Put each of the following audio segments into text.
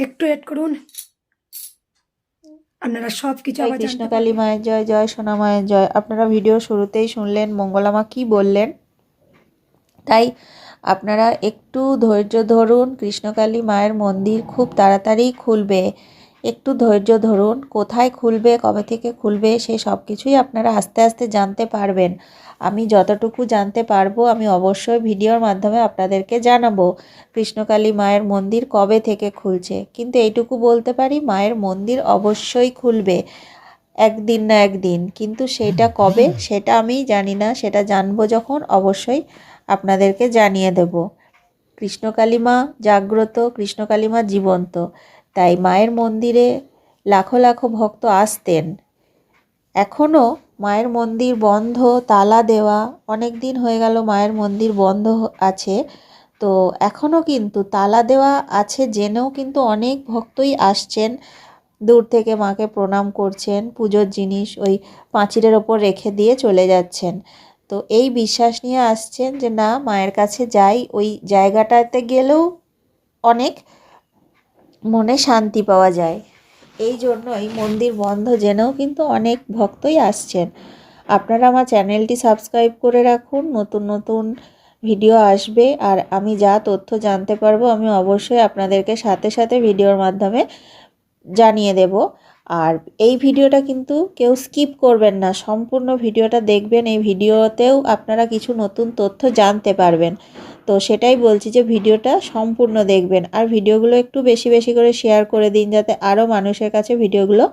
একটু এড করুন, আপনারা সব কিছু জয় আবার জানতে কৃষ্ণকালী পারবেন। মায়ের জয়, জয় সোনা মায়ের জয়। আপনারা ভিডিও শুরুতেই শুনলেন মঙ্গলা মা কী বললেন, তাই আপনারা একটু ধৈর্য ধরুন। কৃষ্ণকালী মায়ের মন্দির খুব তাড়াতাড়ি খুলবে, একটু ধৈর্য ধরুন। কোথায় খুলবে, কবে থেকে খুলবে, সে সব কিছুই আপনারা আস্তে আস্তে জানতে পারবেন। আমি যতটুকু জানতে পারবো আমি অবশ্যই ভিডিওর মাধ্যমে আপনাদেরকে জানাবো কৃষ্ণকালী মায়ের মন্দির কবে থেকে খুলছে। কিন্তু এইটুকু বলতে পারি, মায়ের মন্দির অবশ্যই খুলবে একদিন না একদিন, কিন্তু সেটা কবে সেটা আমি জানি না, সেটা জানবো যখন অবশ্যই আপনাদেরকে জানিয়ে দেব। কৃষ্ণকালী মা জাগ্রত, কৃষ্ণকালী মা জীবন্ত, তাই মায়ের মন্দিরে লাখো লাখো ভক্ত আসতেন। এখনও মায়ের মন্দির বন্ধ, তালা দেওয়া, অনেক দিন হয়ে গেল মায়ের মন্দির বন্ধ আছে। তো এখনও কিন্তু তালা দেওয়া আছে জেনেও কিন্তু অনেক ভক্তই আসছেন, দূর থেকে মাকে প্রণাম করছেন, পুজোর জিনিস ওই পাঁচিলের ওপর রেখে দিয়ে চলে যাচ্ছেন। তো এই বিশ্বাস নিয়ে আসছেন যে না, মায়ের কাছে যাই, ওই জায়গাটাতে গেলেও অনেক মনে শান্তি পাওয়া যায়। এই জন্যই মন্দির বন্ধ জেনেও কিন্তু অনেক ভক্তই আসছেন। আপনারা আমার চ্যানেলটি সাবস্ক্রাইব করে রাখুন, নতুন নতুন ভিডিও আসবে আর আমি যা তথ্য জানতে পারবো আমি অবশ্যই আপনাদেরকে সাথে সাথে ভিডিওর মাধ্যমে জানিয়ে দেব। আর এই ভিডিওটা কিন্তু কেউ স্কিপ করবেন না, সম্পূর্ণ ভিডিওটা দেখবেন। এই ভিডিওতেও আপনারা কিছু নতুন তথ্য জানতে পারবেন। তো সেটাই বলছি যে ভিডিওটা সম্পূর্ণ দেখবেন আর ভিডিওগুলো একটু বেশি বেশি করে শেয়ার করে দিন, যাতে আরও মানুষের কাছে ভিডিওগুলো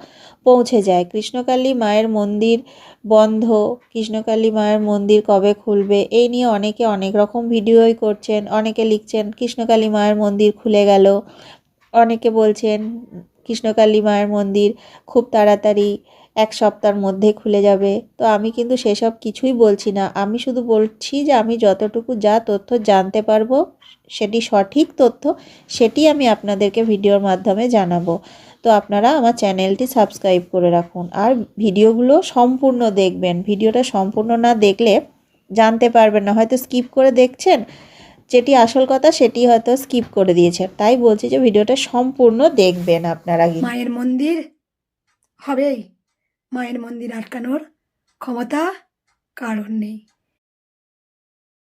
পৌঁছে যায়। কৃষ্ণকালী মায়ের মন্দির বন্ধ, কৃষ্ণকালী মায়ের মন্দির কবে খুলবে, এই নিয়ে অনেকে অনেক রকম ভিডিওই করছেন। অনেকে লিখছেন কৃষ্ণকালী মায়ের মন্দির খুলে গেল, অনেকে বলছেন কৃষ্ণকালী মায়ের মন্দির খুব তাড়াতাড়ি 1 সপ্তাহের মধ্যে খুলে যাবে। তো আমি কিন্তু সেসব কিছুই বলছি না, আমি শুধু বলছি যে আমি যতটুকু যা তথ্য জানতে পারবো সেটি সঠিক তথ্য, সেটি আমি আপনাদেরকে ভিডিওর মাধ্যমে জানাবো। তো আপনারা আমার চ্যানেলটি সাবস্ক্রাইব করে রাখুন আর ভিডিওগুলো সম্পূর্ণ দেখবেন। ভিডিওটা সম্পূর্ণ না দেখলে জানতে পারবেন না, হয়তো স্কিপ করে দেখছেন, যেটি আসল কথা সেটি হয়তো স্কিপ করে দিয়েছেন। তাই বলছি যে ভিডিওটা সম্পূর্ণ দেখবেন আপনারা কিন্তু। মায়ের মন্দির হবেই, মায়ের মন্দির আটকানোর ক্ষমতা কারণ নেই।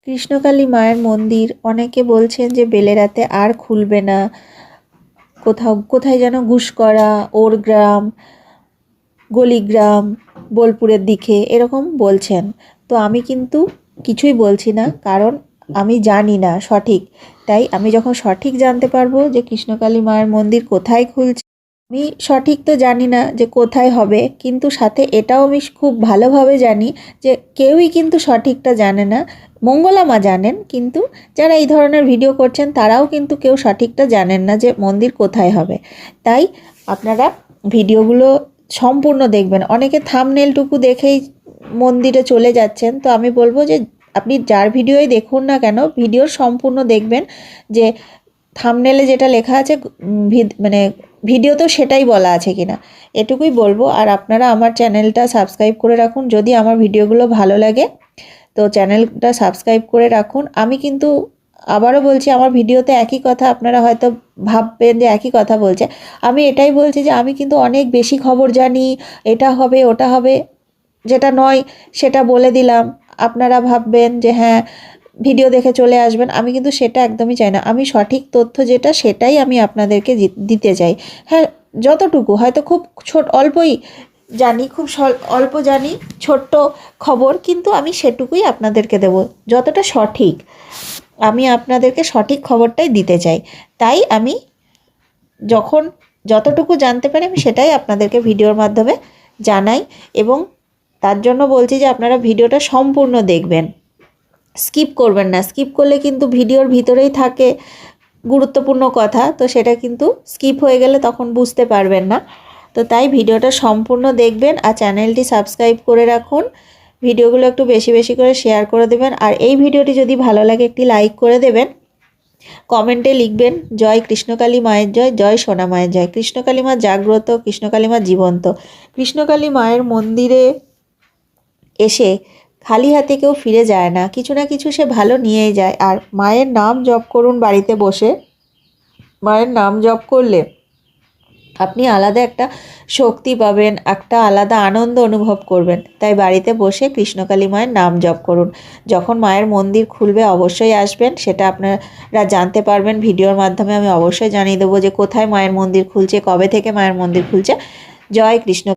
কৃষ্ণকালী মায়ের মন্দির অনেকে বলছেন যে বেলেরাতে আর খুলবে না, কোথাও কোথায় যেন ঘুষকরা, ওরগ্রাম, গলিগ্রাম, বোলপুরের দিকে এরকম বলছেন। তো আমি কিন্তু কিছুই বলছি না, কারণ আমি জানি না সঠিক। তাই আমি যখন সঠিক জানতে পারবো যে কৃষ্ণকালী মায়ের মন্দির কোথায় খুলছে, আমি সঠিক তো জানি না যে কোথায় হবে, কিন্তু সাথে এটাও আমি খুব ভালোভাবে জানি যে কেউই কিন্তু সঠিকটা জানে না। মঙ্গলা মা জানেন, কিন্তু যারা এই ধরনের ভিডিও করছেন তারাও কিন্তু কেউ সঠিকটা জানেন না যে মন্দির কোথায় হবে। তাই আপনারা ভিডিওগুলো সম্পূর্ণ দেখবেন। অনেকে থাম্বনেলটুকু দেখেই মন্দিরে চলে যাচ্ছেন, তো আমি বলবো যে আপনি যার ভিডিওই দেখুন না কেন ভিডিওর সম্পূর্ণ দেখবেন, যে থাম্বনেলে যেটা লেখা আছে মানে ভিডিওতেও সেটাই বলা আছে কিনা, এটুকুই বলবো। আর আপনারা আমার চ্যানেলটা সাবস্ক্রাইব করে রাখুন, যদি আমার ভিডিওগুলো ভালো লাগে তো চ্যানেলটা সাবস্ক্রাইব করে রাখুন। আমি কিন্তু আবারও বলছি, আমার ভিডিওতে একই কথা, আপনারা হয়তো ভাববেন যে একই কথা বলছে, আমি এটাই বলছি যে আমি কিন্তু অনেক বেশি খবর জানি, এটা হবে ওটা হবে, যেটা নয় সেটা বলে দিলাম। আপনারা ভাববেন যে হ্যাঁ ভিডিও দেখে চলে আসবেন, আমি কিন্তু সেটা একদমই চাই না। আমি সঠিক তথ্য যেটা সেটাই আমি আপনাদেরকে দিতে চাই। হ্যাঁ, যতটুকু হয়তো খুব অল্পই জানি, খুব অল্প জানি, ছোট্ট খবর, কিন্তু আমি সেটুকুই আপনাদেরকে দেব যতটা সঠিক। আমি আপনাদেরকে সঠিক খবরটাই দিতে চাই। তাই আমি যখন যতটুকু জানতে পারি আমি সেটাই আপনাদেরকে ভিডিওর মাধ্যমে জানাই, এবং তার জন্য বলছি যে আপনারা ভিডিওটা সম্পূর্ণ দেখবেন, স্কিপ করবেন না। স্কিপ করলে কিন্তু ভিডিওর ভিতরেই থাকে গুরুত্বপূর্ণ কথা, তো সেটা কিন্তু স্কিপ হয়ে গেলে তখন বুঝতে পারবেন না। তো তাই ভিডিওটা সম্পূর্ণ দেখবেন আর চ্যানেলটি সাবস্ক্রাইব করে রাখুন। ভিডিওগুলো একটু বেশি বেশি করে শেয়ার করে দেবেন, আর এই ভিডিওটি যদি ভালো লাগে একটি লাইক করে দেবেন। কমেন্টে লিখবেন জয় কৃষ্ণকালী মায়ের জয়, জয় সোনা মায়ের জয়। কৃষ্ণকালী মা জাগ্রত, কৃষ্ণকালী মা জীবন্ত। কৃষ্ণকালী মায়ের মন্দিরে এসে খালি হাতে কেউ ফিরে যায় না, কিছু না কিছু সে ভালো নিয়েই যায়। আর মায়ের নাম জপ করুন বাড়িতে বসে, মায়ের নাম জপ করলে আপনি আলাদা একটা শক্তি পাবেন, একটা আলাদা আনন্দ অনুভব করবেন। তাই বাড়িতে বসে কৃষ্ণকালী মায়ের নাম জপ করুন। যখন মায়ের মন্দির খুলবে অবশ্যই আসবেন, সেটা আপনারা জানতে পারবেন ভিডিওর মাধ্যমে। আমি অবশ্যই জানিয়ে দেবো যে কোথায় মায়ের মন্দির খুলছে, কবে থেকে মায়ের মন্দির খুলছে। জয় কৃষ্ণ।